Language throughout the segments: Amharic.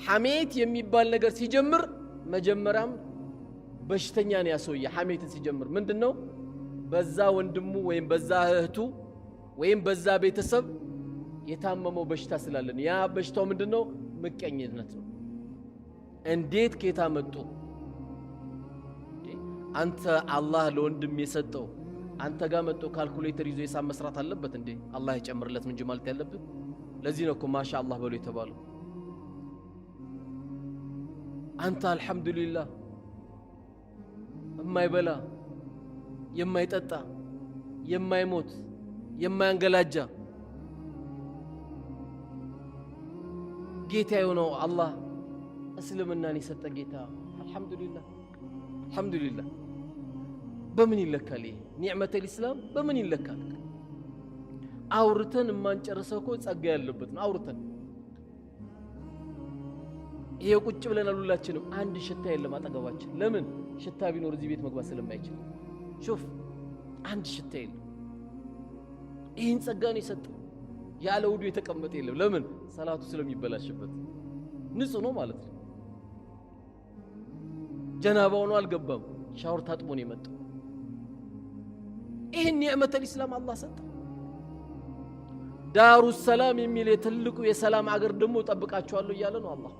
ሐሜት የሚባል ነገር ሲጀምር መጀመሪያም በሽተኛ ነው ያሰውየ ሐሜት ሲጀምር ምንድነው በዛ ወንድሙ ወይም በዛ እህቱ ወይም በዛ ቤተሰብ የታመመው በሽታ ስላለን ያ በሽታው ምንድነው ምቀኝነት ነው እንዴት ከታ መጡ አንተ አላህ ለወንድም የሰጠው አንተ ጋር መጥቶ ካልኩሌተር ይዞ የሳም መስራት አለበት እንዴ አላህ ይጨምርለት ምን ጅማልት ያለበት ለዚህ ነው እኮ ማሻአላህ በሉ የተባለው አንተ አልহামዱሊላህ የማይበላ የማይጠጣ የማይሞት የማያንገላጃ ጌታ ነው አላህ እስልምናን የሰጠ ጌታ አልহামዱሊላህ አልহামዱሊላህ በምን ይለካል ኒዕመተ الاسلام በምን ይለካል አውርተን ማንጨርሰው እኮ ጸጋ ያለበት ነው አውርተን ይሄ ቁጭ ብለን ሁላችንም አንድ ሽታ የለም አጠገባችን ለምን ሽታ ቢኖር እዚህ ቤት መግባት ስለማይችል ሹፍ አንድ ሽታ የለም ይሄን ጸጋ ነው የሰጠው ያለ ውዱ የተቀመጠ የለም ለምን ሰላቱ ስለሚበላሽበት ንጹህ ነው ማለት ነው ጀናባው ነው አልገባም ሻወር ታጥቦ ነው የመጣው ይሄን ኒዕመተ الاسلام አላህ ሰጠ ዳሩ ሰላም የሚል የትልቁ የሰላም አገር ደግሞ ጠብቃቸዋለሁ እያለ ነው አላህ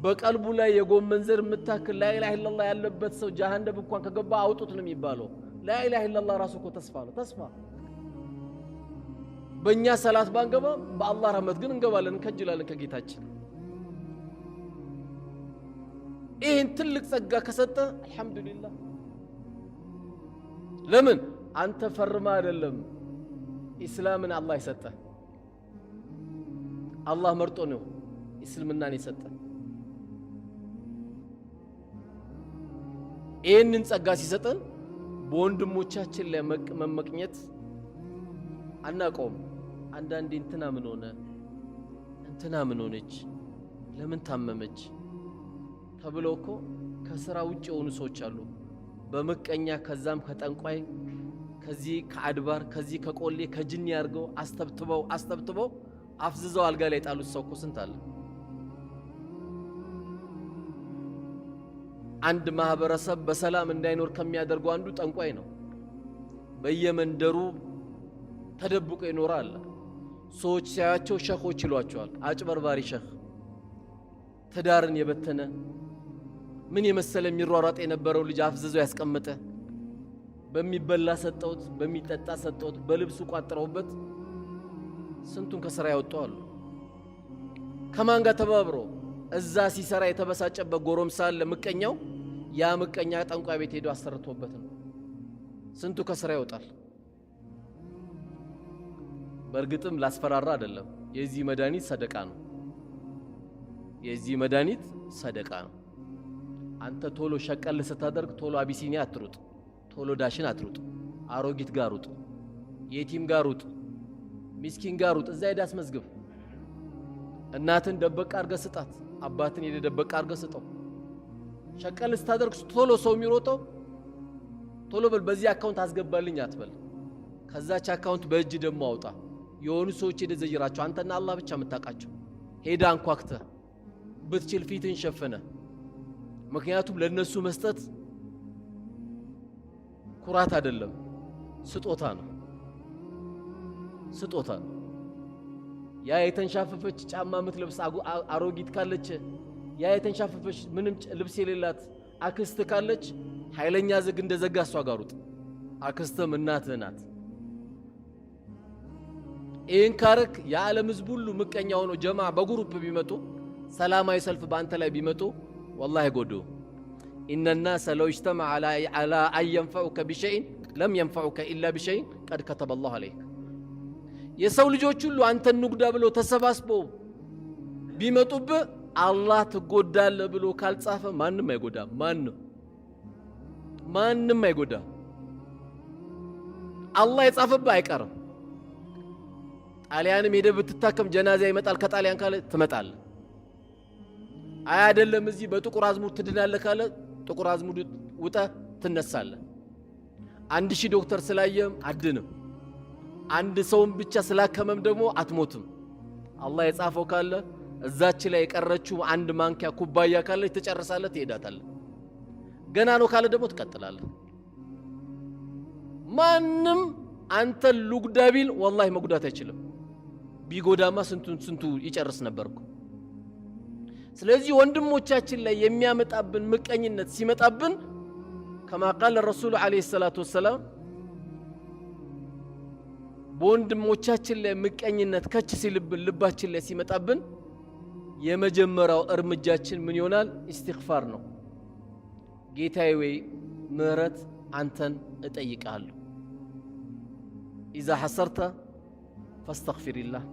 በቀልቡ ላይ የጎመን ዘር ምታክል ላ ኢላሃ ኢላላህ ያለበት ሰው ጀሃነም እንኳን ከገባ አውጡት ነው የሚባለው ላ ኢላሃ ኢላላህ ራሱ እኮ ተስፋ ነው ተስፋ በእኛ ሰላት ባንገባ በአላህ ረህመት ግን እንገባለን ከጅላለን ከጌታችን ይሄን ትልቅ ጸጋ ከሰጠ አልহামዱሊላህ ለምን አንተ ፈርማ አይደለም እስላምን አላህ ይሰጠ አላህ መርጦ ነው እስልምናን ይሰጠ ይሄንን ጸጋ ሲሰጠን በወንድሞቻችን ላይ መመቅኘት አናቆም አንዳንዴ እንትና ምን ሆነች ለምን ታመመች ተብሎ እኮ ከሥራ ውጭ የሆኑ ሰዎች አሉ በመቀኛ ከዛም ከጠንቋይ ከዚህ ከአድባር ከዚህ ከቆሌ ከጅኒ ያርገው አስተብትበው አፍዝዘው አልጋ ላይ ጣሉት ሰው እኮ ስንት አለ አንድ ማህበረሰብ በሰላም እንዳይኖር ከሚያደርገው አንዱ ጠንቋይ ነው በየመንደሩ ተደብቆ ይኖራል ሰዎች ሲያያቸው ሸኾች ይሏቸዋል አጭበርባሪ ሸኽ ትዳርን የበተነ ምን የመሰለ የሚሯሯጥ የነበረው ልጅ አፍዝዘው ያስቀመጠ በሚበላ ሰጠውት በሚጠጣ ሰጠውት በልብሱ ቋጥረውበት ስንቱን ከሥራ ያወጣዋል ከማን ጋር ተባብሮ እዛ ሲሰራ የተበሳጨበት ጎረምሳ ለምቀኛው ያ ምቀኛ ጠንቋይ ቤት ሄዶ አሰርቶበት ነው ስንቱ ከሥራ ይወጣል በርግጥም ላስፈራራ አይደለም የዚህ መድኃኒት ሰደቃ ነው የዚህ መድኃኒት ሰደቃ ነው አንተ ቶሎ ሸቀል ስታደርግ ቶሎ አቢሲኒያ አትሩጥ ቶሎ ዳሽን አትሩጥ አሮጊት ጋር ሩጥ የቲም ጋር ሩጥ ምስኪን ጋር ሩጥ እዛ ሄዳስ መዝግብ እናትን ደበቅ አርገ ስጣት አባትን የደበቅ አርገ ስጠው ሸቀል ስታደርግ ቶሎ ሰው የሚሮጠው ቶሎ በል በዚህ አካውንት አስገባልኝ አትበል ከዛች አካውንት በእጅ ደሞ አውጣ የሆኑ ሰዎች የደዘይራቸው አንተና አላህ ብቻ መታቃቸው ሄዳ አንኳክተ ብትችል ፊትን ሸፈነ ምክንያቱም ለነሱ መስጠት ኩራት አይደለም ስጦታ ነው ስጦታ ያ የተንሻፈፈች ጫማ ምትለብስ አሮጊት ካለች ያ የተንሻፈፈች ምንም ልብስ የሌላት አክስት ካለች ኃይለኛ ዝግ እንደዘጋ እሷ ጋሩጥ አክስትም እናትህ ናት ይህን ካረክ የዓለም ህዝብ ሁሉ ምቀኛ ሆኖ ጀማ በግሩፕ ቢመጡ ሰላማዊ ሰልፍ በአንተ ላይ ቢመጡ والله قدو إن الناس لو اجتمع على أن ينفعوك بشيء لم ينفعوك إلا بشيء قد كتب الله عليك يسول جوچ ሁሉ አንተ ንጉዳ ብሎ ተሰባስበው ቢመጡብ አላህ ተጎዳለ ብሎ ካልጻፈ ማንንም አይጎዳ ማንንም አይጎዳ አላህ የጻፈበት አይቀርም ጣሊያንም ሄደ ብትታከም ጀናዛ ይመጣል ከጣሊያን ካለ ትመጣል አይደለም እዚህ በጥቁር አዝሙድ ትድናለ ካለ ጥቁር አዝሙድ ውጣ ትነሳለ 1000 ዶክተር ስላየም አድንም አንድ ሰውም ብቻ ስላከመም ደግሞ አትሞትም አላህ የጻፈው ካለ እዛች ላይ የቀረችው አንድ ማንኪያ ኩባያ ካለች ትጨርሳለህ፣ ትሄዳታለህ። ገና ነው ካለ ደግሞ ትቀጥላለህ። ማንም አንተ ሉግዳ ቢል ወላሂ መጉዳት አይችልም። ቢጎዳማ ስንቱ ይጨርስ ነበርኩ። ስለዚህ ወንድሞቻችን ላይ የሚያመጣብን ምቀኝነት ሲመጣብን ከማ ቃለ ረሱሉ ዓለይሂ ሰላቱ ወሰላም በወንድሞቻችን ላይ ምቀኝነት ከች ሲልብን ልባችን ላይ ሲመጣብን የመጀመሪያው እርምጃችን ምን ይሆናል? ኢስቲግፋር ነው። ጌታዬ ወይ ምህረት አንተን እጠይቃለሁ። ኢዛ ሐሰርተ ፈስተግፊሪላህ።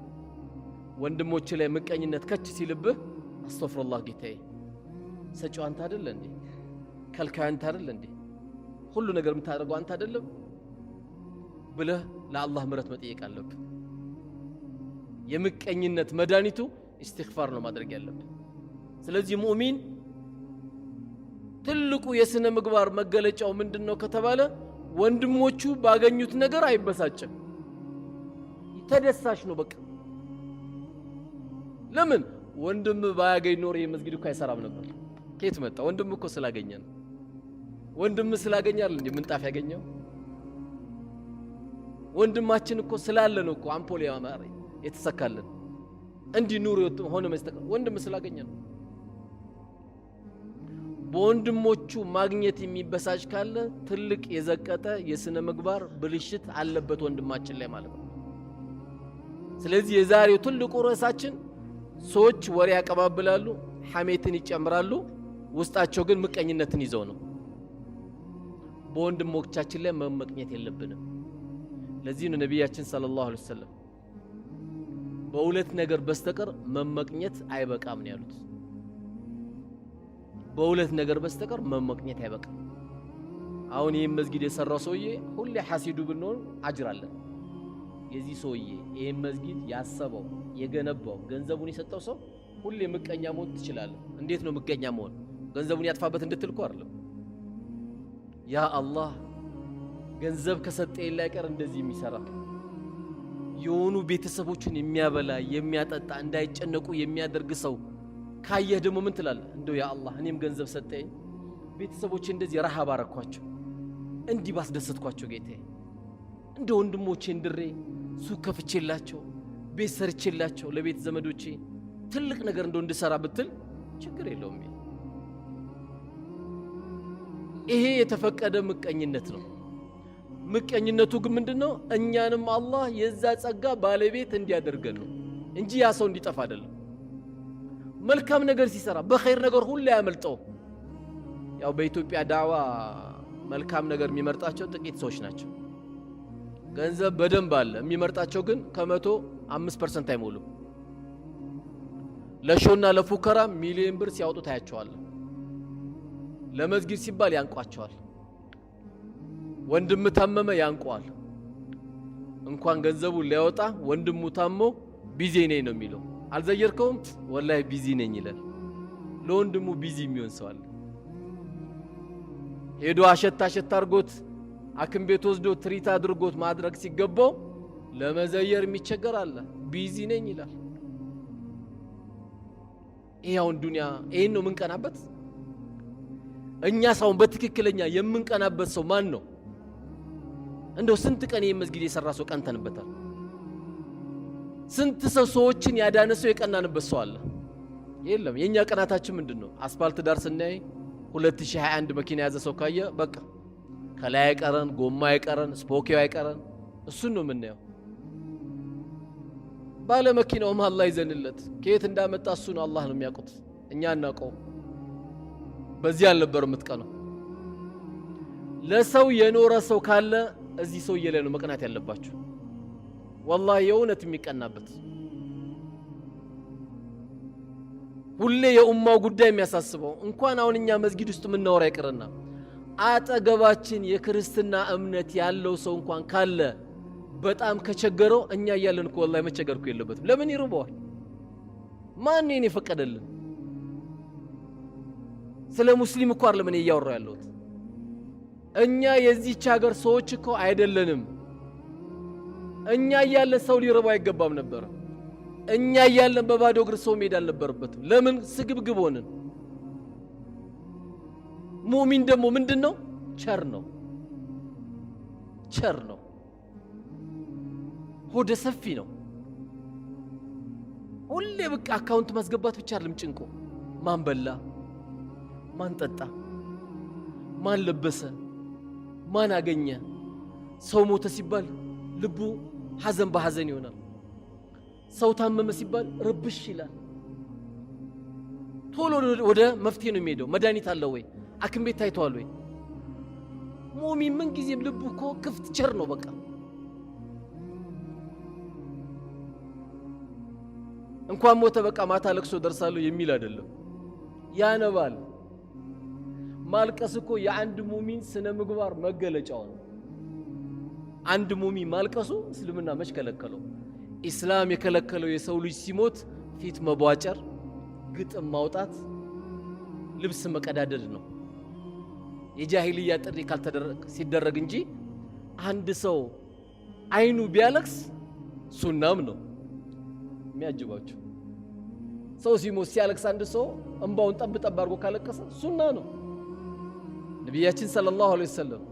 ወንድሞች ላይ ምቀኝነት ከች ሲልብህ አስተግፊሩላህ ጌታዬ፣ ሰጪው አንተ አይደለ እንዴ? ከልካይ አንተ አይደለ እንዴ? ሁሉ ነገር የምታደርገው አንተ አይደለም ብለህ ለአላህ ምህረት መጠየቅ አለብህ። የምቀኝነት መድኃኒቱ ኢስቲግፋር ነው ማድረግ ያለብህ። ስለዚህ ሙእሚን ትልቁ የስነ ምግባር መገለጫው ምንድነው ከተባለ ወንድሞቹ ባገኙት ነገር አይበሳጭም፣ ተደሳሽ ነው። በቃ ለምን ወንድም ባያገኝ ኖር የመስጊድ እኮ አይሰራም ነበር። ከየት መጣ? ወንድም እኮ ስላገኘ ነው። ወንድም ስላገኘ አይደል እንዴ ምንጣፍ ያገኘው? ወንድማችን እኮ ስላለ ነው እኮ አምፖል ያማረ የተሰካለን እንዲህ ኑር ሆነ መስጠት ወንድም ስላገኘ ነው። በወንድሞቹ ማግኘት የሚበሳጭ ካለ ትልቅ የዘቀጠ የስነ ምግባር ብልሽት አለበት ወንድማችን ላይ ማለት ነው። ስለዚህ የዛሬው ትልቁ ርዕሳችን ሰዎች ወሬ ያቀባብላሉ፣ ሐሜትን ይጨምራሉ፣ ውስጣቸው ግን ምቀኝነትን ይዘው ነው። በወንድሞቻችን ላይ መመቅኘት የለብንም። ለዚህ ነው ነቢያችን ሰለላሁ ዐለይሂ ወሰለም በሁለት ነገር በስተቀር መመቅኘት አይበቃም ነው ያሉት። በሁለት ነገር በስተቀር መመቅኘት አይበቃም። አሁን ይሄን መስጊድ የሰራው ሰውዬ ሁሌ ሐሲዱ ብንሆን አጅር አለን። የዚህ ሰውዬ ይሄን መስጊድ ያሰበው የገነባው ገንዘቡን የሰጠው ሰው ሁሌ ምቀኛ መሆን ትችላለህ። እንዴት ነው ምቀኛ መሆን? ገንዘቡን ያጥፋበት እንድትልኩ አይደለም። ያ አላህ ገንዘብ ከሰጠኝ ላይ ቀር እንደዚህ የሚሰራ የሆኑ ቤተሰቦችን የሚያበላ የሚያጠጣ እንዳይጨነቁ የሚያደርግ ሰው ካየህ ደግሞ ምን ትላለህ? እንደው ያ አላህ እኔም ገንዘብ ሰጠኝ ቤተሰቦች እንደዚህ ረሃብ አረኳቸው እንዲህ ባስደሰትኳቸው ጌታዬ፣ እንደ ወንድሞቼ እንድሬ ሱቅ ከፍቼላቸው ቤት ሰርቼላቸው ለቤት ዘመዶቼ ትልቅ ነገር እንደው እንድሰራ ብትል ችግር የለውም። ይሄ የተፈቀደ ምቀኝነት ነው። ምቀኝነቱ ግን ምንድነው? እኛንም አላህ የዛ ጸጋ ባለቤት እንዲያደርገን ነው እንጂ ያ ሰው እንዲጠፋ አይደለም። መልካም ነገር ሲሰራ በኸይር ነገር ሁሉ ያመልጠው። ያው በኢትዮጵያ ዳዋ መልካም ነገር የሚመርጣቸው ጥቂት ሰዎች ናቸው። ገንዘብ በደንብ አለ፣ የሚመርጣቸው ግን ከ105% አይሞሉም። ለሾና ለፉከራ ሚሊዮን ብር ሲያወጡ ታያቸዋል። ለመስጊድ ሲባል ያንቋቸዋል። ወንድም ታመመ ያንቋል። እንኳን ገንዘቡ ሊያወጣ ወንድሙ ታሞ ቢዚ ነኝ ነው የሚለው። አልዘየርከውም? ወላሂ ቢዚ ነኝ ይላል። ለወንድሙ ቢዚ የሚሆን ሰው አለ። ሄዶ አሸታ አድርጎት አክም ቤት ወስዶ ትሪት አድርጎት ማድረግ ሲገባው ለመዘየር የሚቸገር አለ። ቢዚ ነኝ ይላል። ይሄውን ዱንያ ይሄን ነው የምንቀናበት እኛ። ሰውን በትክክለኛ የምንቀናበት ሰው ማን ነው? እንደው ስንት ቀን መስጊድ የሰራ ሰው ቀንተንበታል። ስንት ሰዎችን ያዳነ ሰው የቀናንበት ሰው አለ? የለም። የኛ ቀናታችን ምንድነው? አስፋልት ዳር ስናይ 2021 መኪና ያዘ ሰው ካየ በቃ ከላይ አይቀረን፣ ጎማ አይቀረን፣ ስፖኪው አይቀረን፣ እሱን ነው የምናየው። ባለ መኪናውም አላህ ይዘንለት ከየት እንዳመጣ እሱ ነው አላህ ነው የሚያውቁት፣ እኛ እናውቀው። በዚህ አልነበረ የምትቀነው። ለሰው የኖረ ሰው ካለ እዚህ ሰውዬ ላይ ነው መቅናት ያለባችሁ። ወላሂ የእውነት የሚቀናበት ሁሌ የኡማው ጉዳይ የሚያሳስበው እንኳን አሁን እኛ መስጊድ ውስጥ የምናወራ ይቅርና አጠገባችን የክርስትና እምነት ያለው ሰው እንኳን ካለ በጣም ከቸገረው እኛ እያለን እኮ ወላሂ መቸገርኩ የለበትም። ለምን ይርበዋል? ማን ነው የፈቀደልን? ስለ ሙስሊም እኮ አይደለም እኔ እያወራሁ ያለሁት። እኛ የዚህች ሀገር ሰዎች እኮ አይደለንም። እኛ እያለ ሰው ሊርበው አይገባም ነበር። እኛ እያለን በባዶ እግር ሰው መሄድ አልነበረበትም። ለምን ስግብግብ ሆንን? ሙእሚን ደግሞ ምንድነው? ቸር ነው። ቸር ነው። ሆደ ሰፊ ነው። ሁሌ በቃ አካውንት ማስገባት ብቻ አይደለም ጭንቆ። ማን በላ፣ ማን ጠጣ፣ ማን ለበሰ፣ ማን አገኘ። ሰው ሞተ ሲባል ልቡ ሐዘን በሐዘን ይሆናል። ሰው ታመመ ሲባል ርብሽ ይላል። ቶሎ ወደ መፍትሄ ነው የሚሄደው። መድኃኒት አለ ወይ? ሐኪም ቤት ታይቷል ወይ? ሙእሚን ምን ጊዜም ልቡ እኮ ክፍት ቸር ነው። በቃ እንኳን ሞተ በቃ ማታ ለቅሶ ደርሳለሁ የሚል አይደለም። ያነባል። ማልቀስ እኮ የአንድ ሙእሚን ስነ ምግባር መገለጫው ነው። አንድ ሙእሚን ማልቀሱ እስልምና መች ከለከለው? ኢስላም የከለከለው የሰው ልጅ ሲሞት ፊት መቧጨር፣ ግጥም ማውጣት፣ ልብስ መቀዳደድ ነው። የጃሂልያ ጥሪ ሲደረግ እንጂ አንድ ሰው አይኑ ቢያለቅስ ሱናም ነው የሚያጅባቸው። ሰው ሲሞት ሲያለቅስ አንድ ሰው እንባውን ጠብ ጠብ አድርጎ ካለቀሰ ሱና ነው። ነቢያችን ሰለላሁ ዐለይሂ ወሰለም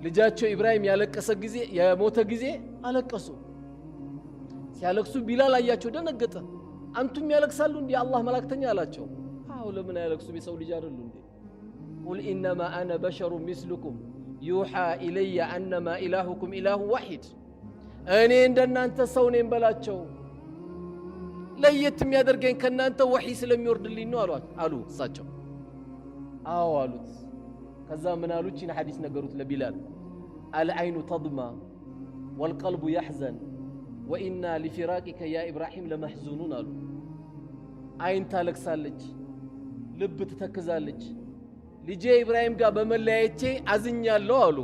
ልጃቸው ኢብራሂም ያለቀሰ ጊዜ የሞተ ጊዜ አለቀሱ። ሲያለቅሱ ቢላል አያቸው፣ ደነገጠ። አንቱም ያለቅሳሉ እንዴ አላህ መላእክተኛ አላቸው። አዎ ለምን አያለቅሱም? የሰው ልጅ አይደሉ እንዴ? ቁል ኢነማ አነ በሸሩ ሚስሉኩም ዩሓ ኢለየ አነማ ኢላሁኩም ኢላሁ ዋሂድ። እኔ እንደናንተ ሰው ነኝ በላቸው። ለየት የሚያደርገኝ ከናንተ ወሒ ስለሚወርድልኝ ነው አሉ እሳቸው። አዎ አሉት። ከዛ ምን አሉት? ይህን ሐዲስ ነገሩት ለቢላል። አልዐይኑ ተድማ ወልቀልቡ ያሕዘን ወኢና ሊፊራቂከ ያ ኢብራሂም ለመሕዙኑን አሉ። አይን ታለቅሳለች፣ ልብ ትተክዛለች። ልጄ ኢብራሂም ጋር በመለያየቴ አዝኛለሁ አሉ።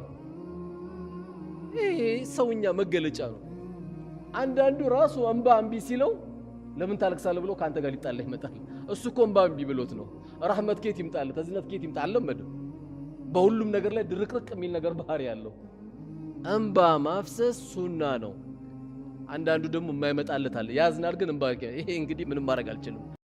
ይሄ ሰውኛ መገለጫ ነው። አንዳንዱ ራሱ እንባ እምቢ ሲለው ለምን ታለቅሳለህ ብሎ ከአንተ ጋር ሊጣላ ይመጣል። እሱ እኮ እንባ እምቢ ብሎት ነው። ረህመት ኬት ይምጣል፣ ተዝነት ኬት ይምጣል። አልለመድም። በሁሉም ነገር ላይ ድርቅርቅ የሚል ነገር ባህሪ ያለው። እንባ ማፍሰስ ሱና ነው። አንዳንዱ ደግሞ የማይመጣለት አለ፣ ያዝናል ግን እንባ። ይሄ እንግዲህ ምንም ማድረግ አልችልም።